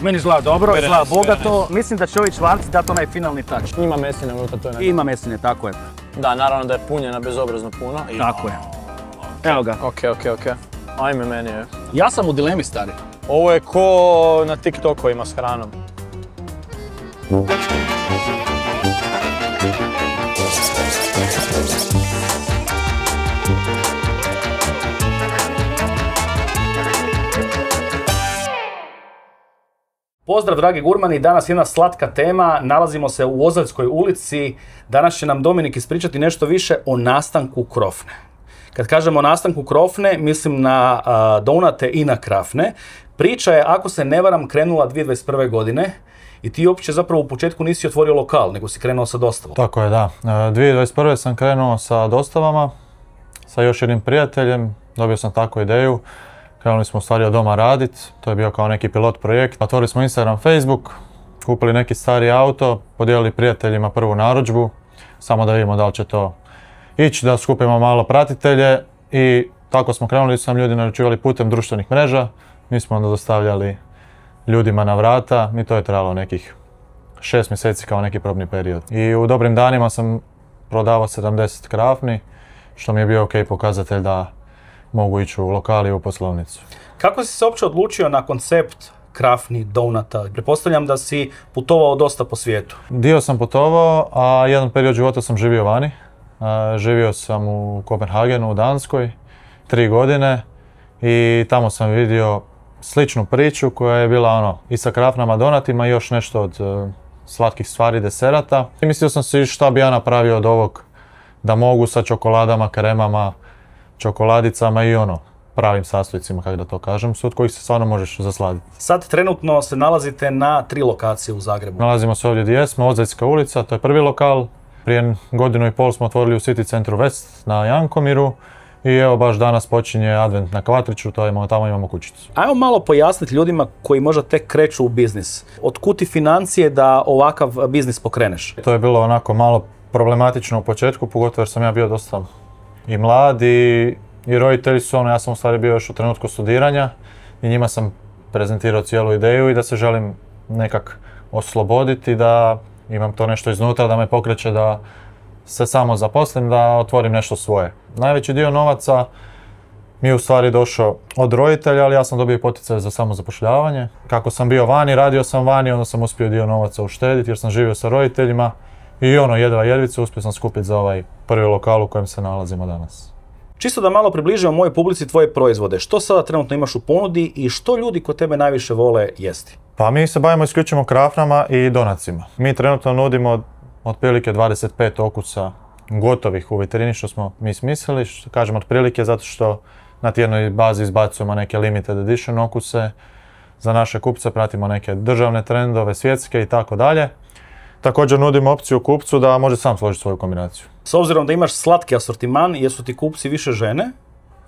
Meni izgleda dobro, izgleda bogato. Mislim da će ovi čvarci dati onaj finalni touch. Ima mesine unutra, to je nekako. Ima mesine, tako je. Da, naravno da je punjena bezobrazno puno. Tako je. Evo ga. Ok. Ajme meni je. Ja sam u dilemi, stari. Ovo je ko na TikTokovima s hranom. Pozdrav dragi gurmani, danas jedna slatka tema, nalazimo se u Ozaljskoj ulici. Danas će nam Dominik ispričati nešto više o nastanku krofne. Kad kažemo nastanku krofne, mislim na donate i na krafne. Priča je, ako se ne varam, krenula 2021. godine i ti uopće zapravo u početku nisi otvorio lokal, nego si krenuo sa dostavom. Tako je, da. 2021. sam krenuo sa dostavama, sa još jednim prijateljem, dobio sam takvu ideju. Krenuli smo u stvari od doma radit, to je bio kao neki pilot projekt. Otvorili smo Instagram, Facebook, kupili neki stari auto, podijelili prijateljima prvu narudžbu, samo da vidimo da li će to ići, da skupimo malo pratitelje i tako smo krenuli, sam ljudi naručivali putem društvenih mreža, mi smo onda dostavljali ljudima na vrata i to je trajalo nekih 6 mjeseci kao neki probni period. I u dobrim danima sam prodavao 70 krafni, što mi je bio ok pokazatelj da mogu ići u lokal i u poslovnicu. Kako si se uopće odlučio na koncept krafni, donata? Pretpostavljam da si putovao dosta po svijetu. Dio sam putovao, a jedan period života sam živio vani. Živio sam u Kopenhagenu, u Danskoj, 3 godine i tamo sam vidio sličnu priču koja je bila i sa krafnama, donatima i još nešto od slatkih stvari, deserata. I mislio sam si šta bi ja napravio od ovog da mogu sa čokoladama, kremama, čokoladicama i pravim sastojcima, kako da to kažem, od kojih se stvarno možeš zasladiti. Sad trenutno se nalazite na 3 lokacije u Zagrebu. Nalazimo se ovdje gdje jesmo, Ozaljska ulica, to je prvi lokal. Prije 1,5 godinu smo otvorili u City centru West na Jankomiru i evo baš danas počinje advent na Kvatriću, tamo imamo kućicu. Ajmo malo pojasniti ljudima koji možda tek kreću u biznis. Otkud ti financije da ovakav biznis pokreneš? To je bilo onako malo problematično u početku, pogotovo jer sam ja bio dosta i mlad i roditelji su ja sam u stvari bio još u trenutku studiranja i njima sam prezentirao cijelu ideju i da se želim nekak osloboditi, da imam to nešto iznutra, da me pokreće da se samo zaposlim, da otvorim nešto svoje. Najveći dio novaca mi je u stvari došao od roditelja, ali ja sam dobio poticaj za samozapošljavanje. Kako sam bio vani, radio sam vani, onda sam uspio dio novaca uštediti jer sam živio sa roditeljima i jedva jedvice uspio sam skupiti za ovaj prvi lokal u kojem se nalazimo danas. Čisto da malo približimo mojoj publici tvoje proizvode. Što sada trenutno imaš u ponudi i što ljudi kod tebe najviše vole jesti? Pa mi se bavimo isključivo krafnama i donacima. Mi trenutno nudimo otprilike 25 okusa gotovih u vitrini, što smo mi smislili. Što kažem otprilike zato što na tjednoj bazi izbacujemo neke limited edition okuse. Za naše kupce pratimo neke državne trendove, svjetske i tako dalje. Također nudimo opciju kupcu da može sam složiti svoju kombinaciju. S obzirom da imaš slatki asortiman, jesu ti kupci više žene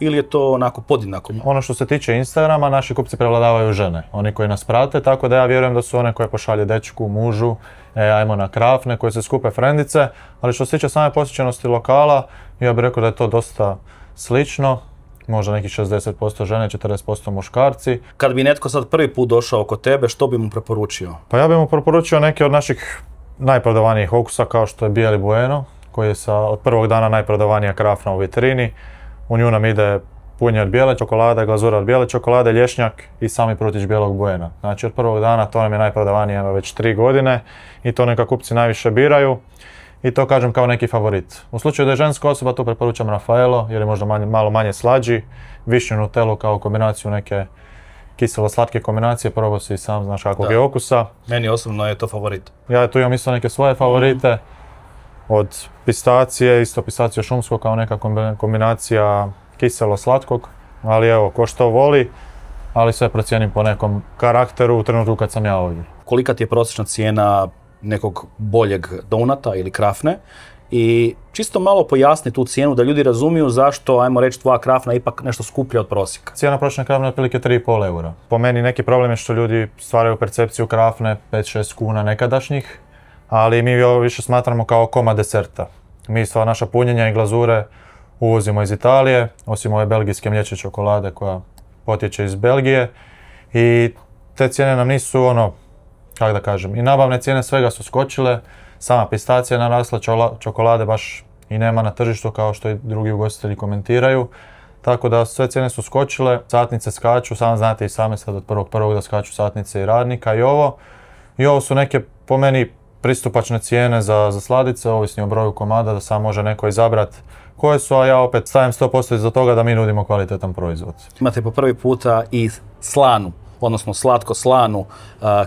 ili je to onako podjednako? Ono što se tiče Instagrama, naši kupci prevladavaju žene, oni koji nas prate, tako da ja vjerujem da su one koje pošalje dečku, mužu, ajmo na krafne, koje se skupe frendice, ali što se tiče same posjećenosti lokala, ja bih rekao da je to dosta slično. Možda nekih 60% žene, 40% muškarci. Kad bi netko sad prvi put došao kod tebe, što bi mu preporučio? Pa ja bih mu preporučio neke od naših najprodavanijih okusa kao što je bijeli bueno, koji je od prvog dana najprodavanija krafna u vitrini. U nju nam ide punje od bijele čokolade, glazura od bijele čokolade, lješnjak i sami prutić bijelog buena. Znači od prvog dana to nam je najprodavanije već 3 godine i to neka kupci najviše biraju i to kažem kao neki favorit. U slučaju da je ženska osoba tu preporučam Raffaello jer je možda malo manje slađi, višnju Nutellu kao kombinaciju neke kiselo-slatke kombinacije, probao si i sam, znaš kakvog je okusa. Meni osobno je to favorit. Ja tu imam isto neke svoje favorite, od pistacije, isto pistacija šumsko kao neka kombinacija kiselo-slatkog, ali evo, ko što voli, ali sve procijenim po nekom karakteru u trenutku kad sam ja ovdje. Kolika ti je prosječna cijena nekog boljeg donata ili krafne? I čisto malo pojasni tu cijenu da ljudi razumiju zašto, ajmo reći, tvoja krafna je ipak nešto skuplja od prosjeka. Cijena prosječne krafne je otprilike 3,5 eura. Po meni neki problem je što ljudi stvaraju percepciju krafne 5-6 kuna nekadašnjih, ali mi ovo više smatramo kao komad deserta. Mi sva naša punjenja i glazure uvozimo iz Italije, osim ove belgijske mliječne čokolade koja potječe iz Belgije. I te cijene nam nisu ono, kako da kažem, i nabavne cijene svega su skočile, sama pistacija je narasla, čokolade baš i nema na tržištu kao što i drugi ugostitelji komentiraju. Tako da sve cijene su skočile, satnice skaču, sam znate i sami sad od 1.1. da skaču satnice i radnika i ovo. I ovo su neke, po meni, pristupačne cijene za sladice, ovisni o broju komada, da sam može neko izabrati koje su, a ja opet stavim 100% iza toga da mi nudimo kvalitetan proizvod. Imate po prvi puta i slanu, odnosno slatko-slanu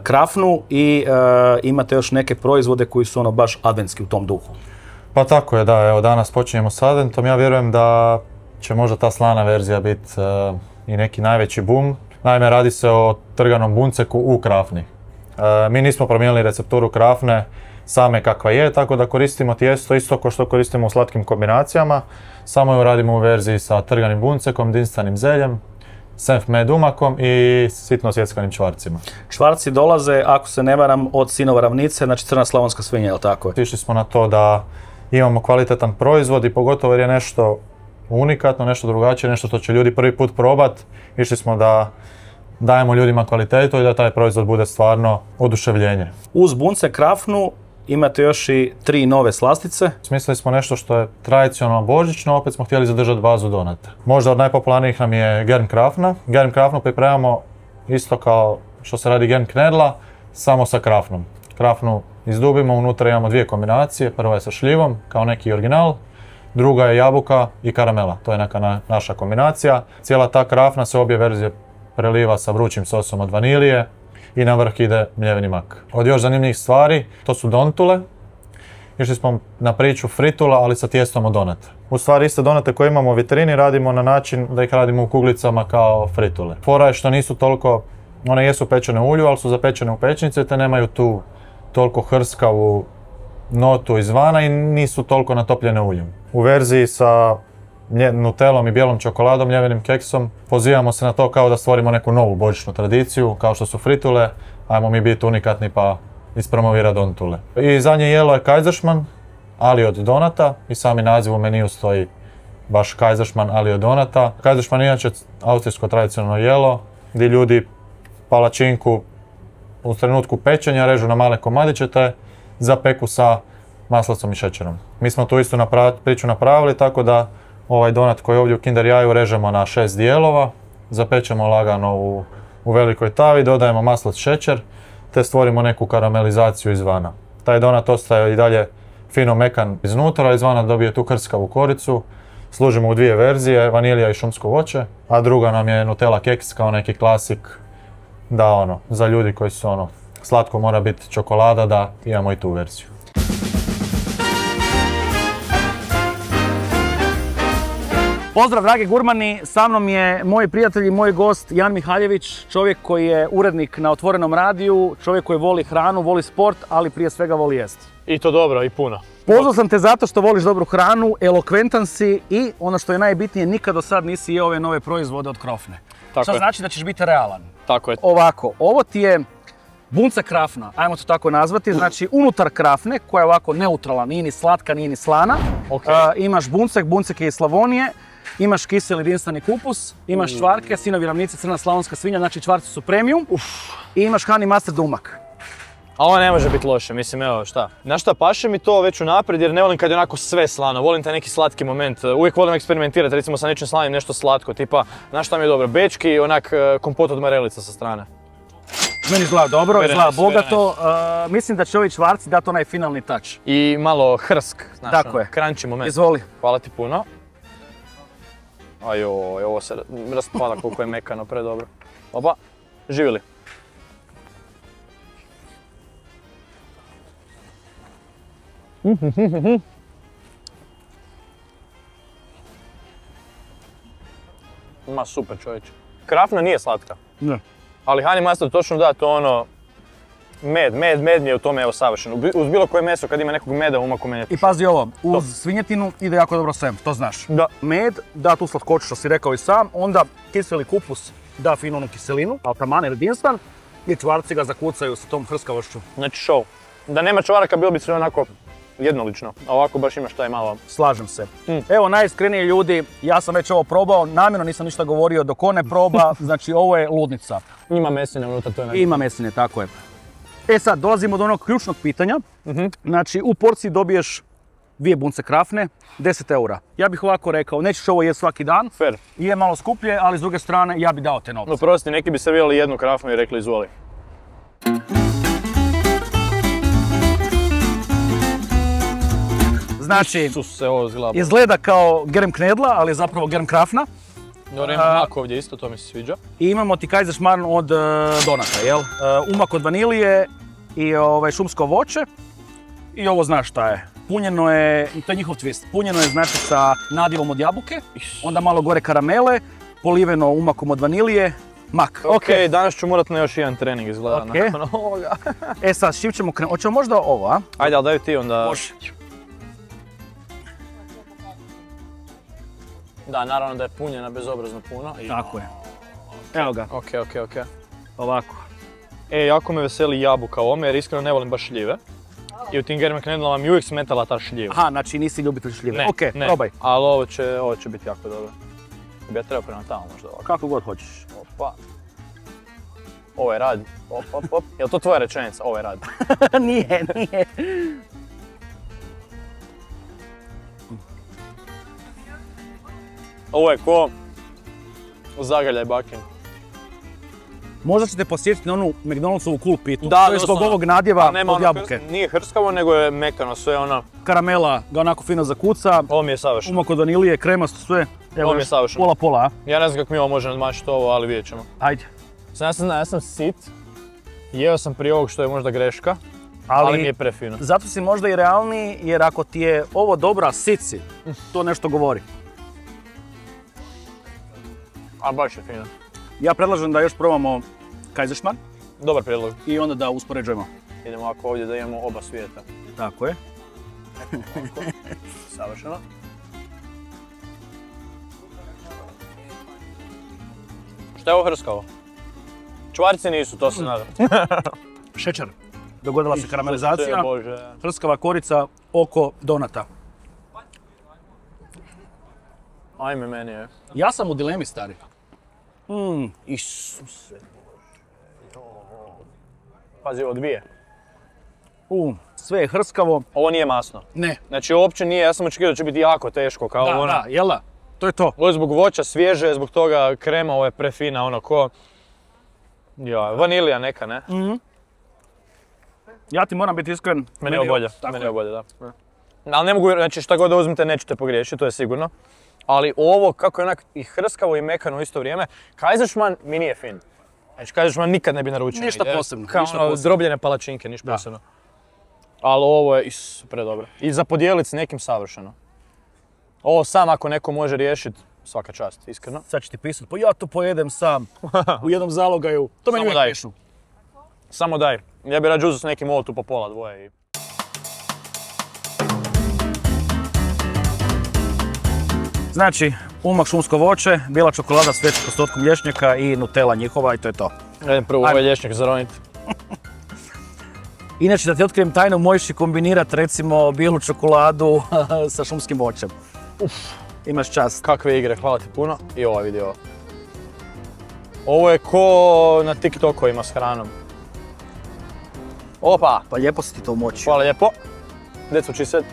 krafnu i imate još neke proizvode koji su ono baš adventski u tom duhu. Pa tako je, da, evo danas počinjemo s adventom, ja vjerujem da će možda ta slana verzija biti i neki najveći boom. Naime, radi se o trganom bunceku u krafni. Mi nismo promijenili recepturu krafne same kakva je, tako da koristimo tijesto isto kao što koristimo u slatkim kombinacijama, samo ju radimo u verziji sa trganim buncekom, dinstanim zeljem, senf med umakom i sitno sjeckanim čvarcima. Čvarci dolaze, ako se ne varam, od sinova ravnice, znači crna slavonska svinja, je li tako? Išli smo na to da imamo kvalitetan proizvod i pogotovo jer je nešto unikatno, nešto drugačije, nešto što će ljudi prvi put probat. Išli smo da dajemo ljudima kvalitetu i da taj proizvod bude stvarno oduševljenje. Uz buncek krafnu imate još i 3 nove slastice. Smislili smo nešto što je tradicionalno božićno, opet smo htjeli zadržati bazu donata. Možda od najpopularnijih nam je Gern krafna. Gern krafnu pripremamo isto kao što se radi Gern knedla, samo sa krafnom. Krafnu izdubimo, unutra imamo 2 kombinacije, prva je sa šljivom kao neki original, druga je jabuka i karamela, to je neka naša kombinacija. Cijela ta krafna se obje verzije preliva sa vrućim sosom od vanilije i na vrh ide mljeveni mak. Od još zanimljivih stvari, to su dontule. Išli smo na priču fritula, ali sa tijestom od donata. U stvari iste donate koje imamo u vitrini radimo na način da ih radimo u kuglicama kao fritule. Fora je što nisu toliko, one jesu pečene u ulju, ali su zapečene u pečnici te nemaju tu toliko hrskavu notu izvana i nisu toliko natopljene uljem. U verziji sa nutelom i bijelom čokoladom, mljevenim keksom, pozivamo se na to kao da stvorimo neku novu božićnu tradiciju, kao što su fritule, ajmo mi biti unikatni pa ispromovira dontule. I zadnje jelo je Kaiserschmarrn, ali od donata, i sami naziv u meniju stoji baš Kaiserschmarrn, ali od donata. Kaiserschmarrn je inače austrijsko tradicionalno jelo, gdje ljudi palačinku u trenutku pečenja režu na male komadiće te zapeku sa maslacom i šećerom. Mi smo tu istu priču napravili tako da ovaj donat koji je ovdje u Kinder jaju režemo na 6 dijelova, zapečemo lagano u velikoj tavi, dodajemo maslac, šećer te stvorimo neku karamelizaciju izvana. Taj donat ostaje i dalje fino mekan iznutra, izvana dobije tu krskavu koricu. Služimo u 2 verzije, vanilija i šumsko voće, a druga nam je Nutella keks kao neki klasik da za ljudi koji su slatko mora biti čokolada, da imamo i tu verziju. Pozdrav dragi gurmani, sa mnom je moj prijatelj i moj gost Jan Mihaljević, čovjek koji je urednik na Otvorenom radiju, čovjek koji voli hranu, voli sport, ali prije svega voli jesti. I to dobro, i puno. Pozvao sam te zato što voliš dobru hranu, elokventan si i ono što je najbitnije, nikad do sad nisi jeo ove nove proizvode od Krofne. Što znači da ćeš biti realan. Tako je. Ovako, ovo ti je buncek krafna, ajmo to tako nazvati, znači unutar krafne koja je ovako neutralna, nije ni slatka, nije ni slana. Imaš buncek je iz Slavonije, imaš kiseli dinstani kupus, imaš čvarke, sinovi ravnice, crna slavonska svinja, znači čvarci su premium. I imaš honey mustard umak. A ovo ne može biti loše, mislim, evo šta. Znaš šta, paše mi to već unaprijed jer ne volim kad je onako sve slano, volim taj neki slatki moment. Uvijek volim eksperimentirati, recimo sa nečim slanim nešto slatko, tipa, znaš šta mi je dobro, bečki i onak kompot od marelica sa strane. Meni izgleda dobro, izgleda bogato, mislim da će ovi čvarci dati onaj finalni touch. I malo hrsk, znaš, tako je. Crunchy moment. Izvoli. Hvala ti puno. Ajoj, ovo se raspada koliko je mekano, predobro. Opa, živjeli. Ma super čovječe. Krafna nije slatka. Ne. Ali honey mustard točno da to ono... Med mi je u tome evo savršen. Uz bilo koje meso kad ima nekog meda umaku meni je to. I pazi ovo, uz svinjetinu ide jako dobro sem, to znaš. Da. Med da tu slatkoću što si rekao i sam, onda kiseli kupus da finu onu kiselinu, altamane ili dinstan i čvarci ga zakucaju sa tom hrskavošću. Znači show. Da nema čvaraka bilo bi sve onako jednolično. A ovako baš imaš taj malo. Slažem se. Evo, najiskreniji ljudi, ja sam već ovo probao, namjerno nisam ništa govorio dok on ne proba, znači ovo je ludnica. Ima mesine unutra, to je nešto. Ima mesine, tako je. E sad, dolazimo do onog ključnog pitanja. Znači, u porciji dobiješ 2 bunce krafne, 10 eura. Ja bih ovako rekao, nećeš ovo jesti svaki dan. Fair. Je malo skuplje, ali s druge strane, ja bi dao te novce. No prosti, neki bi servirali jednu krafnu i rekli izvoli. Znači, Ovo izgleda. izgleda kao germ knedla, ali je zapravo germ krafna. Dobro, ima mak ovdje isto, to mi se sviđa. I imamo ti Kaiserschmarrn od donata, jel? Umak od vanilije i šumsko voće. I ovo znaš šta je. Punjeno je, to je njihov twist, punjeno je znači sa nadivom od jabuke, onda malo gore karamele, poliveno umakom od vanilije, mak. Ok, danas ću morat na još jedan trening izgleda nakon ovoga. E sad, s čim ćemo krenuti? Hoćemo možda ovo, a? Ajde, ali daj ti onda... Može. Da, naravno da je punjena bezobrazno puno. Tako je. Evo ga. Ok. Ovako. Jako me veseli jabuka u ovome jer iskreno ne volim baš šljive. I u tim germ knedlama mi uvijek smetala ta šljiva. Aha, znači nisi ljubitelj šljive. Ne, Ok, probaj. Ali ovo će biti jako dobro. Bi ja trebao prema tamo možda ovako. Kako god hoćeš. Opa. Ovo je rad. Op. Jel to tvoja rečenica? Ovo je rad. Nije. Ovo je ko zagrljaj bakin. Možda ćete posjetiti na onu McDonald'sovu cool pitu. To je zbog ovog nadjeva od jabuke. Nije hrskavo, nego je mekano sve ono. Karamela ga onako fino zakuca. Ovo mi je savršeno. Umak od vanilije, kremasto sve. Ovo mi je savršeno. Pola, a? Ja ne znam kako mi ovo može nadmašiti ovo, ali vidjet ćemo. Ajde. Ja sam sit. Jeo sam prije ovog što je možda greška, ali mi je prefino. Zato si možda i realniji, jer ako ti je ovo dobra, sit si. To nešto govori. A baš je fino. Ja predlažem da još probamo Kaiserschmarrn. Dobar prijedlog. I onda da uspoređujemo. Idemo ovako ovdje da imamo oba svijeta. Tako je. Savršeno. Šta je ovo hrskavo? Čvarci nisu, to se nadam. Šećer. Dogodila se karamelizacija. Bože. Hrskava korica oko donata. Ajme, meni je. Ja sam u dilemi, stari. Isuse. Pazi, ovo 2. Sve je hrskavo. Ovo nije masno. Ne. Znači uopće nije, ja sam očekivao da će biti jako teško kao ono. Da, jel da? To je to. Ovo je zbog voća svježe, zbog toga krema, ovo je prefina, ono ko... vanilija neka, ne? Ja ti moram biti iskren. Meni je ovo bolje, da. Ali ne mogu, znači šta god da uzmete nećete pogriješiti, to je sigurno. Ali ovo, kako je onak i hrskavo i mekano u isto vrijeme, Kaiserschmarrn mi nije fin. Znači Kaiserschmarrn nikad ne bi naručio. Ništa posebno. Kao drobljene palačinke, ništa posebno. Ali ovo je predobro. I za podijeliti s nekim savršeno. Ovo sam ako neko može riješiti, svaka čast, iskreno. Sad ću ti pisati, pa ja to pojedem sam, u jednom zalogaju. To meni uvijek pišu. Samo daj. Ja bih rađe uzeo s nekim ovo tu po pola, dvoje i... Znači, umak šumsko voće, bijela čokolada s većim postotkom lješnjaka i Nutella njihova i to je to. Idem prvo ovaj lješnjak zaroniti. Inače, da ti otkrijem tajnu, možeš i kombinirati recimo bijelu čokoladu sa šumskim voćem. Imaš čast. Kakve igre, hvala ti puno. I ovaj video. Ovo je ko na TikTokovima s hranom. Opa! Pa lijepo si ti to umočio. Hvala lijepo. That's what she said.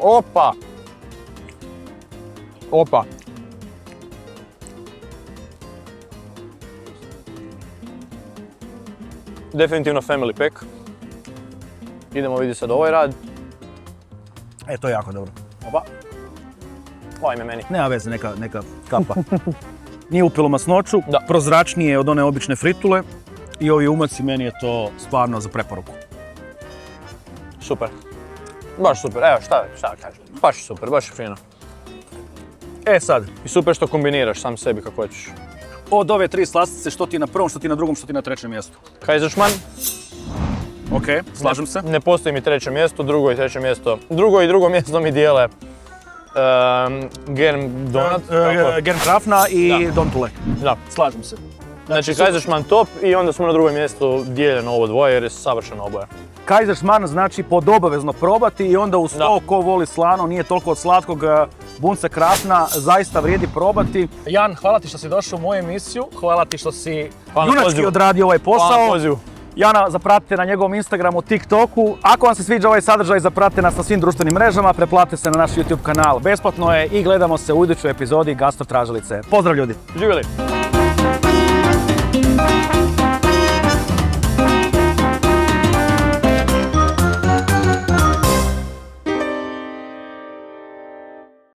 Opa! Opa! Definitivno family pack. Idemo vidjeti sad ovaj rad. To je jako dobro. Opa! Ajme meni. Nema veze, neka kapa. Nije upilo masnoću, prozračnije je od one obične fritule i ovi umaci, meni je to stvarno za preporuku. Super. Baš super, evo šta kažem. Baš super, baš je fino. Sad. I super što kombiniraš sam sebi kako hoćeš. Od ove 3 slastice, što ti na prvom, što ti na drugom, što ti na trećem mjestu? Kaiserschmarrn. Ok, slažem se. Ne postoji mi treće mjesto, drugo i treće mjesto. Drugo i drugo mjesto mi dijele germ donat. Germ krafna i dontule. Da. Slažem se. Znači Kaiserschmarrn top i onda smo na drugom mjestu dijeljeno ovo dvoje jer je savršeno oboje. Kaiserschmarrn znači pod obavezno probati i onda uz to ko voli slano, nije toliko od slatkog, Bunce Krafna, zaista vrijedi probati. Jan, hvala ti što si došao u moju emisiju, hvala ti što si junački odradio ovaj posao. Jana zapratite na njegovom Instagramu, TikToku. Ako vam se sviđa ovaj sadržaj, zapratite nas na svim društvenim mrežama, preplatite se na naš YouTube kanal. Besplatno je i gledamo se u idućoj epizodi Gastro Tražilice. Pozdrav ljudi! Živjeli!